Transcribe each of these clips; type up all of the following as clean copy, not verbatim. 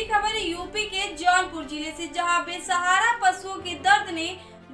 खबर है यूपी के जौनपुर जिले से, जहां बेसहारा पशुओं के दर्द ने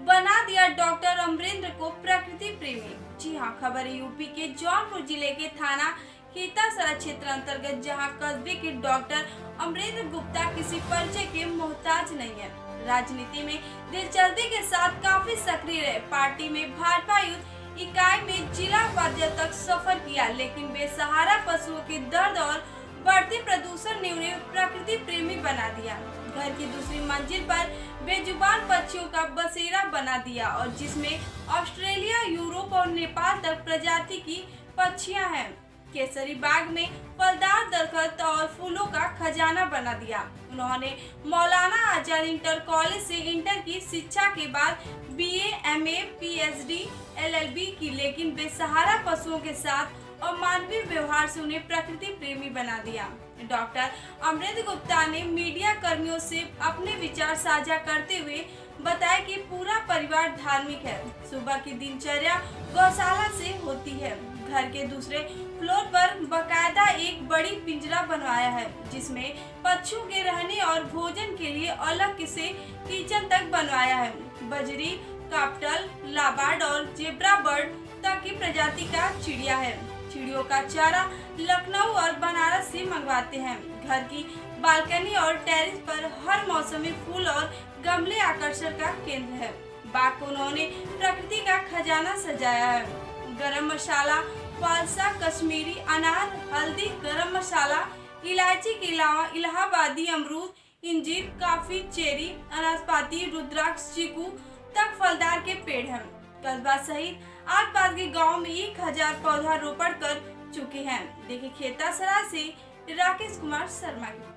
बना दिया डॉक्टर अमरेंद्र को प्रकृति प्रेमी। जी हां, खबर है यूपी के जौनपुर जिले के थाना खीतासरा क्षेत्र अंतर्गत, जहां कस्बे के डॉक्टर अमरेंद्र गुप्ता किसी परिचय के मोहताज नहीं है। राजनीति में दिलचस्पी के साथ काफी सक्रिय रहे। पार्टी में भाजपा युद्ध इकाई में जिला उपाध्यक्ष तक सफर किया, लेकिन बेसहारा पशुओं के दर्द और बढ़ते प्रदूषण ने उन्हें प्रकृति प्रेमी बना दिया। घर की दूसरी मंजिल पर बेजुबान पक्षियों का बसेरा बना दिया, और जिसमें ऑस्ट्रेलिया, यूरोप और नेपाल तक प्रजाति की पक्षियां हैं। केसरी बाग में फलदार दरख्त और फूलों का खजाना बना दिया। उन्होंने मौलाना आजाद इंटर कॉलेज से इंटर की शिक्षा के बाद BA, MA, PhD, LLB की, लेकिन बेसहारा पशुओं के साथ और मानवीय व्यवहार से उन्हें प्रकृति प्रेमी बना दिया। डॉक्टर अमरेंद्र गुप्ता ने मीडिया कर्मियों से अपने विचार साझा करते हुए बताया कि पूरा परिवार धार्मिक है। सुबह की दिनचर्या गौशाला से होती है। घर के दूसरे फ्लोर पर बकायदा एक बड़ी पिंजरा बनवाया है, जिसमें पक्षियों के रहने और भोजन के लिए अलग से किचन तक बनवाया है। बजरी, काप्टल, लाबार्ड और जेब्रा बर्ड तक की प्रजाति का चिड़िया है। चिड़ियों का चारा लखनऊ और बनारस से मंगवाते हैं। घर की बालकनी और टेरेस पर हर मौसम में फूल और गमले आकर्षण का केंद्र है। बाग को उन्होंने प्रकृति का खजाना सजाया है। गरम मसाला, फालसा, कश्मीरी अनार, हल्दी, गरम मसाला, इलायची के अलावा इलाहाबादी अमरूद, इंजीर, काफी, चेरी, अनाशपाती, रुद्राक्ष, चीकू तक फलदार के पेड़ हैं। कस्बा सहित आसपास के गांव में 1000 पौधा रोपण कर चुके हैं। देखिए खीतासरा से राकेश कुमार शर्मा की।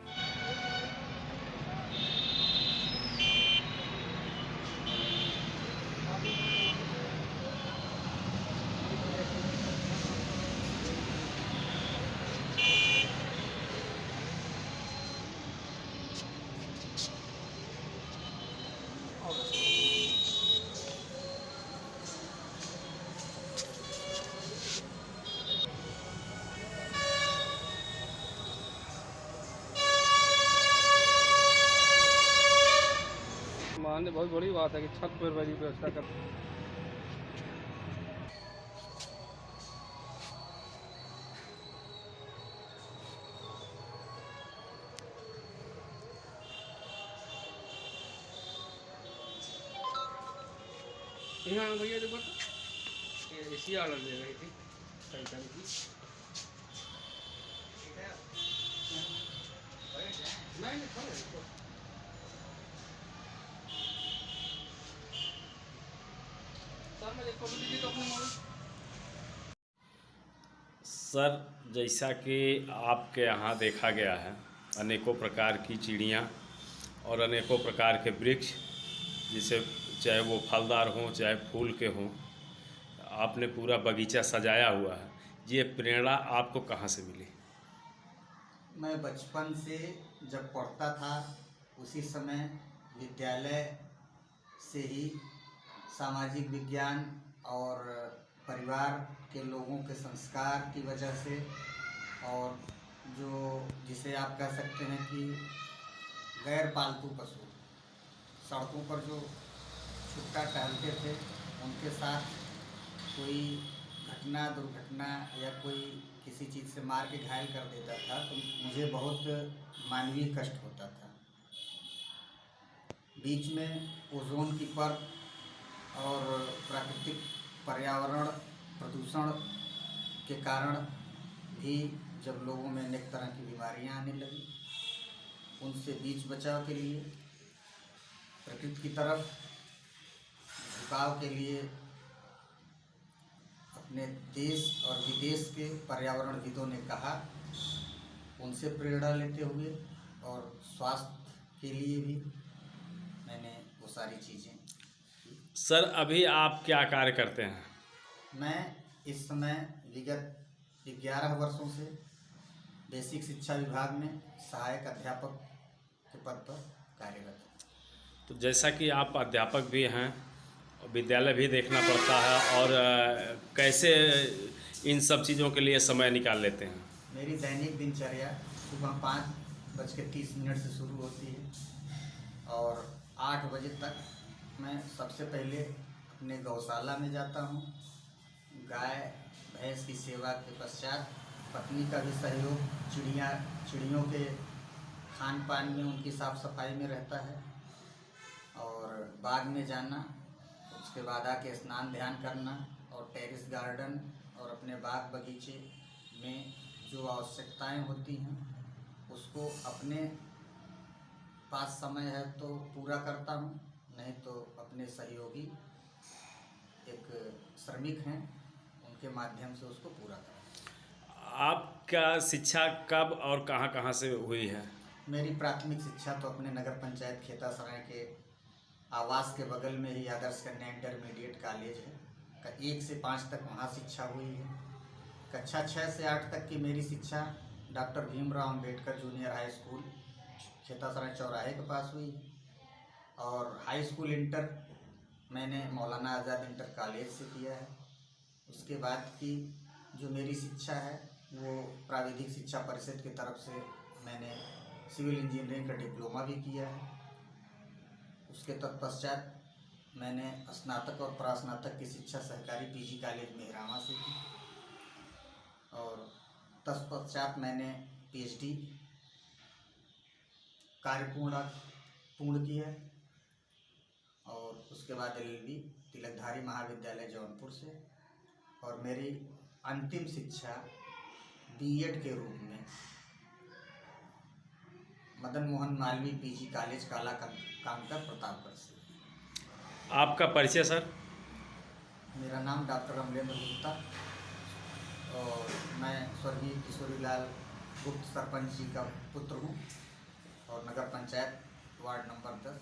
मानने बहुत बड़ी बात है कि छत पर बड़ी व्यवस्था कर। यहाँ भैया देखो तो एसी ऑर्डर दे रही थी कई तरह की। नहीं सर, जैसा कि आपके यहाँ देखा गया है, अनेकों प्रकार की चिड़ियाँ और अनेकों प्रकार के वृक्ष, जिसे चाहे वो फलदार हों चाहे फूल के हों, आपने पूरा बगीचा सजाया हुआ है। ये प्रेरणा आपको कहाँ से मिली? मैं बचपन से जब पढ़ता था उसी समय विद्यालय से ही सामाजिक विज्ञान और परिवार के लोगों के संस्कार की वजह से, और जो जिसे आप कह सकते हैं कि गैर पालतू पशु सड़कों पर जो छुट्टा टहलते थे, उनके साथ कोई घटना दुर्घटना या कोई किसी चीज़ से मार के घायल कर देता था तो मुझे बहुत मानवीय कष्ट होता था। बीच में ओजोन की परत और प्राकृतिक पर्यावरण प्रदूषण के कारण भी जब लोगों में अनेक तरह की बीमारियां आने लगी, उनसे बीच बचाव के लिए प्रकृति की तरफ झुकाव के लिए अपने देश और विदेश के पर्यावरणविदों ने कहा, उनसे प्रेरणा लेते हुए और स्वास्थ्य के लिए भी मैंने वो सारी चीज़ें। सर, अभी आप क्या कार्य करते हैं? मैं इस समय विगत 11 वर्षों से बेसिक शिक्षा विभाग में सहायक अध्यापक के पद पर कार्यरत हूँ। तो जैसा कि आप अध्यापक भी हैं, विद्यालय भी देखना पड़ता है, और कैसे इन सब चीज़ों के लिए समय निकाल लेते हैं? मेरी दैनिक दिनचर्या सुबह 5 7:30 से शुरू होती है और 8 बजे तक मैं सबसे पहले अपने गौशाला में जाता हूँ। गाय भैंस की सेवा के पश्चात पत्नी का भी सहयोग चिड़ियों के खान पान में, उनकी साफ सफाई में रहता है। और बाग में जाना, उसके बाद आके स्नान ध्यान करना और टेरेस गार्डन और अपने बाग बगीचे में जो आवश्यकताएं होती हैं उसको अपने पास समय है तो पूरा करता हूँ, नहीं तो अपने सहयोगी एक श्रमिक हैं उनके माध्यम से उसको पूरा करता हूँ। आपका शिक्षा कब और कहाँ कहाँ से हुई है? मेरी प्राथमिक शिक्षा तो अपने नगर पंचायत खेतासराय के आवास के बगल में ही आदर्श कन्या इंटरमीडिएट कॉलेज है। 1 से 5 तक वहाँ शिक्षा हुई है। कक्षा 6 से 8 तक की मेरी शिक्षा doctor Bhimrao Ambedkar junior high school Khetasarai चौराहे के पास हुई और हाई स्कूल इंटर मैंने मौलाना आज़ाद इंटर कॉलेज से किया है। उसके बाद की जो मेरी शिक्षा है वो प्राविधिक शिक्षा परिषद की तरफ से मैंने सिविल इंजीनियरिंग का डिप्लोमा भी किया है। उसके तत्पश्चात मैंने स्नातक और प्रास्नातक की शिक्षा सहकारी पीजी कॉलेज मेहरामा से की और तत्पश्चात मैंने पीएचडी पूर्ण किया और उसके बाद एलएलबी तिलकधारी महाविद्यालय जौनपुर से और मेरी अंतिम शिक्षा बीएड के रूप में मदन मोहन मालवीय पीजी कॉलेज काला कामकर प्रतापगढ़ से। आपका परिचय सर? मेरा नाम डॉक्टर अमरेंद्र गुप्ता और मैं स्वर्गीय किशोरीलाल गुप्त सरपंच जी का पुत्र हूँ और नगर पंचायत वार्ड नंबर 10